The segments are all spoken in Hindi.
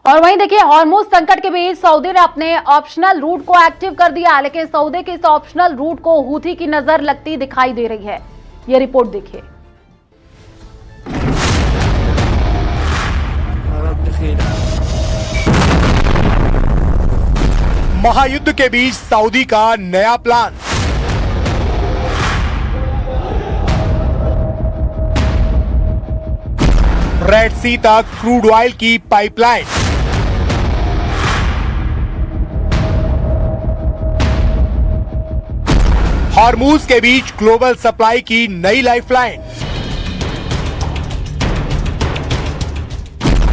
और वहीं देखिए, हॉर्मुज संकट के बीच सऊदी ने अपने ऑप्शनल रूट को एक्टिव कर दिया, लेकिन सऊदी के इस ऑप्शनल रूट को हूथी की नजर लगती दिखाई दे रही है। ये रिपोर्ट देखिए। महायुद्ध के बीच सऊदी का नया प्लान। रेड सी तक क्रूड ऑयल की पाइपलाइन। हॉर्मुज के बीच ग्लोबल सप्लाई की नई लाइफलाइन।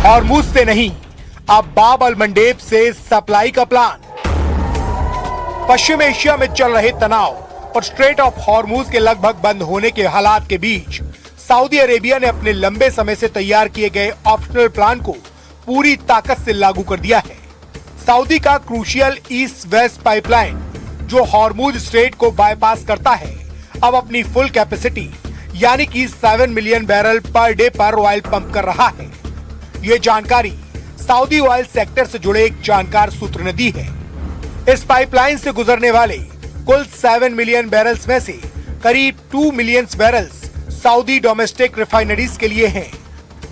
हॉर्मुज से नहीं, अब बाब अल मंडेब से सप्लाई का प्लान। पश्चिम एशिया में चल रहे तनाव और स्ट्रेट ऑफ हॉर्मुज के लगभग बंद होने के हालात के बीच सऊदी अरेबिया ने अपने लंबे समय से तैयार किए गए ऑप्शनल प्लान को पूरी ताकत से लागू कर दिया है। सऊदी का क्रूशियल ईस्ट वेस्ट पाइपलाइन, जो हॉर्मुज स्ट्रेट को बाईपास करता है, अब अपनी फुल कैपेसिटी यानी कि 7 मिलियन बैरल पर डे पर ऑयल पंप कर रहा है। ये जानकारी सऊदी ऑयल सेक्टर से जुड़े एक जानकार सूत्र ने दी है। इस पाइपलाइन से गुजरने वाले कुल 7 मिलियन बैरल्स में से करीब 2 million barrels Saudi domestic refineries के लिए हैं,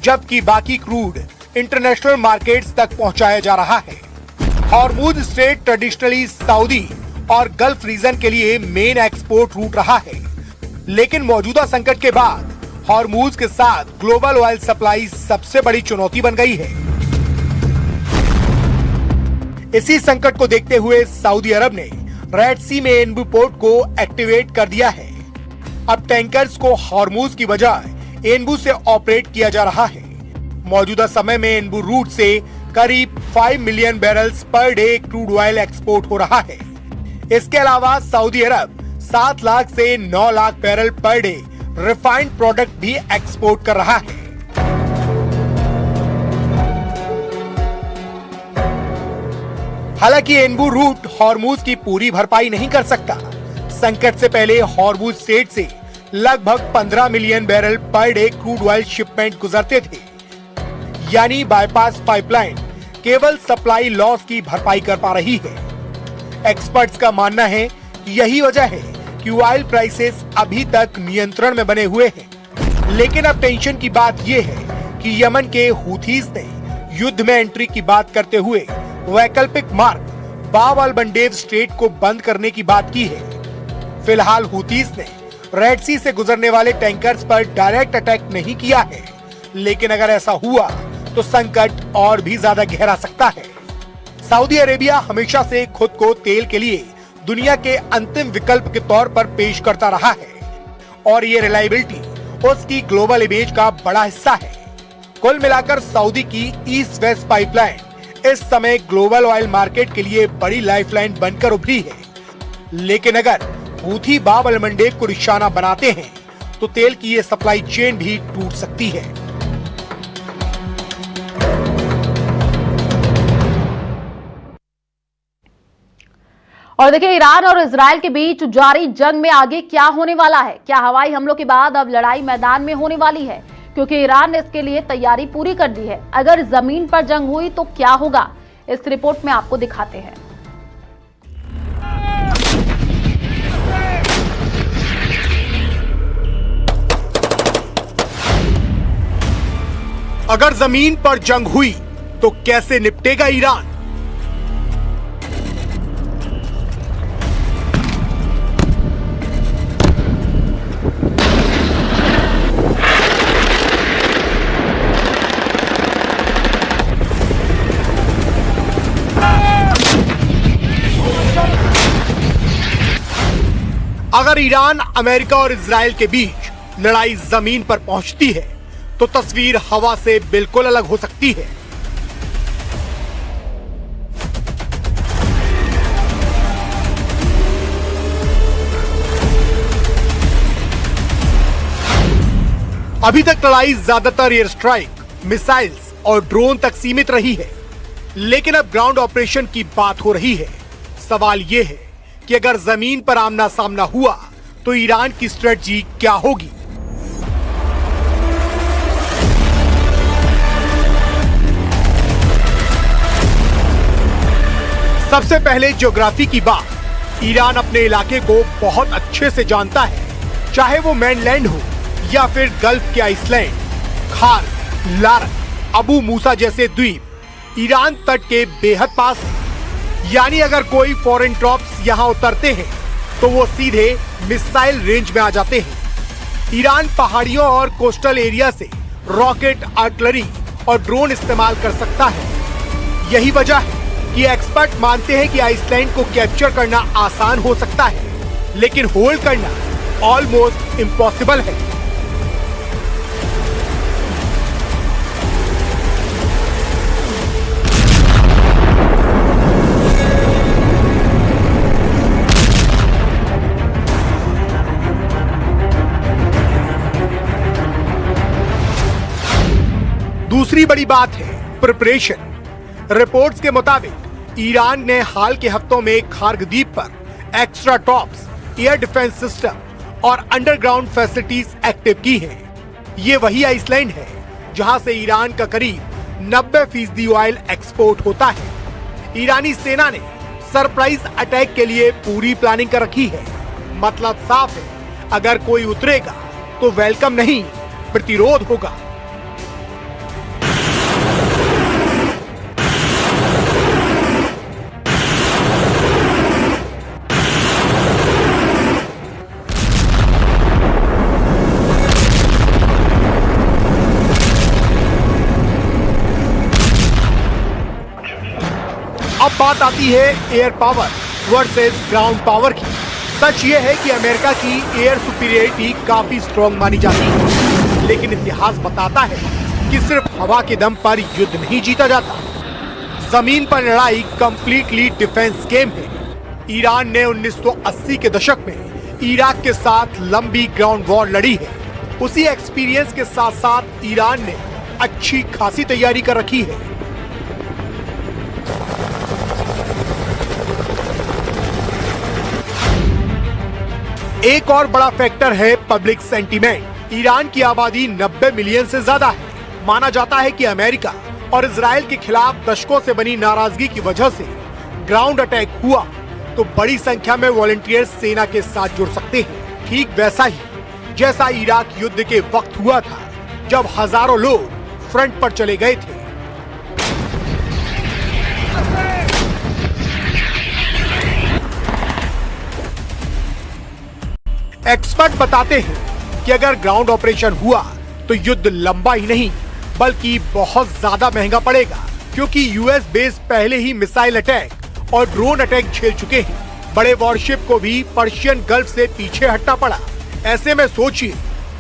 जबकि बाकी क्रूड इंटरनेशनल मार्केट्स तक पहुंचाया जा रहा है। हॉर्मुज स्ट्रेट ट्रेडिशनली सऊदी और गल्फ रीजन के लिए मेन एक्सपोर्ट रूट रहा है, लेकिन मौजूदा संकट के बाद हॉर्मुज के साथ ग्लोबल ऑयल सप्लाई सबसे बड़ी चुनौती बन गई है। इसी संकट को देखते हुए सऊदी अरब ने रेड सी में एनबू पोर्ट को एक्टिवेट कर दिया है। अब टैंकर्स को हॉर्मुज की बजाय एनबू से ऑपरेट किया जा रहा है। मौजूदा समय में एनबू रूट से करीब 5 million barrels per day crude oil export हो रहा है। इसके अलावा सऊदी अरब 7 लाख से 9 lakh barrel per day refined product भी एक्सपोर्ट कर रहा है। हालांकि एनबू रूट हॉर्मुज की पूरी भरपाई नहीं कर सकता। संकट से पहले हॉर्मुज स्ट्रेट से लगभग 15 million barrel per day crude oil shipment गुजरते थे, यानी बाईपास पाइपलाइन केवल सप्लाई लॉस की भरपाई कर पा रही है। एक्सपर्ट्स का मानना है कि यही वजह है कि ऑयल प्राइसेस अभी तक नियंत्रण में बने हुए हैं। लेकिन अब टेंशन की बात यह है कि यमन के हूथीज ने युद्ध में एंट्री की बात करते हुए वैकल्पिक मार्ग बाब अल मंडेब स्ट्रेट को बंद करने की बात की है। फिलहाल हूथीज ने रेड सी से गुजरने वाले टैंकर्स पर डायरेक्ट अटैक नहीं किया है, लेकिन अगर ऐसा हुआ तो संकट और भी ज्यादा गहरा सकता है। सऊदी अरेबिया हमेशा से खुद को तेल के लिए दुनिया के अंतिम विकल्प के तौर पर पेश करता रहा है और ये रिलायबिलिटी उसकी ग्लोबल इमेज का बड़ा हिस्सा है। कुल मिलाकर सऊदी की ईस्ट वेस्ट पाइपलाइन इस समय ग्लोबल ऑयल मार्केट के लिए बड़ी लाइफलाइन बनकर उभरी है। लेकिन अगर हूथी बाब अल मंडेब को निशाना बनाते हैं तो तेल की ये सप्लाई चेन भी टूट सकती है। और देखिए, ईरान और इजराइल के बीच जारी जंग में आगे क्या होने वाला है? क्या हवाई हमलों के बाद अब लड़ाई मैदान में होने वाली है? क्योंकि ईरान ने इसके लिए तैयारी पूरी कर दी है। अगर जमीन पर जंग हुई तो क्या होगा, इस रिपोर्ट में आपको दिखाते हैं। अगर जमीन पर जंग हुई तो कैसे निपटेगा ईरान? अगर ईरान, अमेरिका और इजराइल के बीच लड़ाई जमीन पर पहुंचती है तो तस्वीर हवा से बिल्कुल अलग हो सकती है। अभी तक लड़ाई ज्यादातर एयर स्ट्राइक, मिसाइल्स और ड्रोन तक सीमित रही है, लेकिन अब ग्राउंड ऑपरेशन की बात हो रही है। सवाल यह है कि अगर जमीन पर आमना सामना हुआ तो ईरान की स्ट्रेटजी क्या होगी? सबसे पहले ज्योग्राफी की बात। ईरान अपने इलाके को बहुत अच्छे से जानता है, चाहे वो मेनलैंड हो या फिर गल्फ के आइसलैंड, खार, लारक, अबू मूसा जैसे द्वीप ईरान तट के बेहद पास है। यानी अगर कोई फॉरेन ट्रॉप्स यहाँ उतरते हैं तो वो सीधे मिसाइल रेंज में आ जाते हैं। ईरान पहाड़ियों और कोस्टल एरिया से रॉकेट, आर्टिलरी और ड्रोन इस्तेमाल कर सकता है। यही वजह है कि एक्सपर्ट मानते हैं कि आइसलैंड को कैप्चर करना आसान हो सकता है, लेकिन होल्ड करना ऑलमोस्ट इम्पॉसिबल है। दूसरी बड़ी बात है प्रिपरेशन। रिपोर्ट्स के मुताबिक ईरान ने हाल के हफ्तों में खार्ग द्वीप पर extra tops, air defence system और अंडरग्राउंड फैसिलिटीज एक्टिव की हैं। ये वही आइसलैंड है जहां से ईरान का करीब 90% ऑयल एक्सपोर्ट होता है। ईरानी सेना ने सरप्राइज अटैक के लिए पूरी प्लानिंग कर रखी है। मतलब साफ है, अगर कोई उतरेगा तो वेलकम नहीं, प्रतिरोध होगा। अब बात आती है air power versus ground power की। सच ये है कि अमेरिका की एयर सुपीरियरिटी काफी स्ट्रॉन्ग मानी जाती है, लेकिन इतिहास बताता है कि सिर्फ हवा के दम पर युद्ध नहीं जीता जाता। जमीन पर लड़ाई कंप्लीटली डिफेंस गेम है। ईरान ने 1980 के दशक में इराक के साथ लंबी ग्राउंड वॉर लड़ी है। उसी एक्सपीरियंस के साथ साथ ईरान ने अच्छी खासी तैयारी कर रखी है। एक और बड़ा फैक्टर है पब्लिक सेंटीमेंट। ईरान की आबादी 90 मिलियन से ज्यादा है। माना जाता है कि अमेरिका और इजराइल के खिलाफ दशकों से बनी नाराजगी की वजह से ग्राउंड अटैक हुआ तो बड़ी संख्या में वॉलंटियर्स सेना के साथ जुड़ सकते हैं। ठीक वैसा ही जैसा इराक युद्ध के वक्त हुआ था, जब हजारों लोग फ्रंट पर चले गए थे। एक्सपर्ट बताते हैं कि अगर ग्राउंड ऑपरेशन हुआ तो युद्ध लंबा ही नहीं बल्कि बहुत ज्यादा महंगा पड़ेगा, क्योंकि यूएस बेस पहले ही मिसाइल अटैक और ड्रोन अटैक झेल चुके हैं। बड़े वॉरशिप को भी पर्शियन गल्फ से पीछे हटना पड़ा। ऐसे में सोचिए,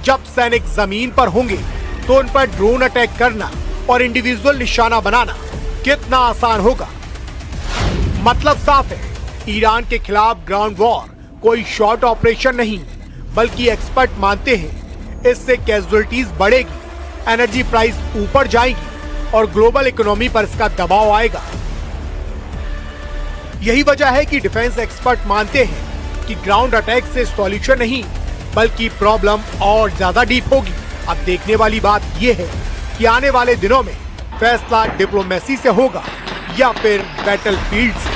जब सैनिक जमीन पर होंगे तो उन पर ड्रोन अटैक करना और इंडिविजुअल निशाना बनाना कितना आसान होगा। मतलब साफ है, ईरान के खिलाफ ग्राउंड वॉर कोई शॉर्ट ऑपरेशन नहीं, बल्कि एक्सपर्ट मानते हैं इससे कैजुअलिटीज बढ़ेगी, एनर्जी प्राइस ऊपर जाएगी और ग्लोबल इकोनॉमी पर इसका दबाव आएगा। यही वजह है कि डिफेंस एक्सपर्ट मानते हैं कि ग्राउंड अटैक से सॉल्यूशन नहीं बल्कि प्रॉब्लम और ज्यादा डीप होगी। अब देखने वाली बात यह है कि आने वाले दिनों में फैसला डिप्लोमेसी से होगा या फिर बैटलफील्ड से।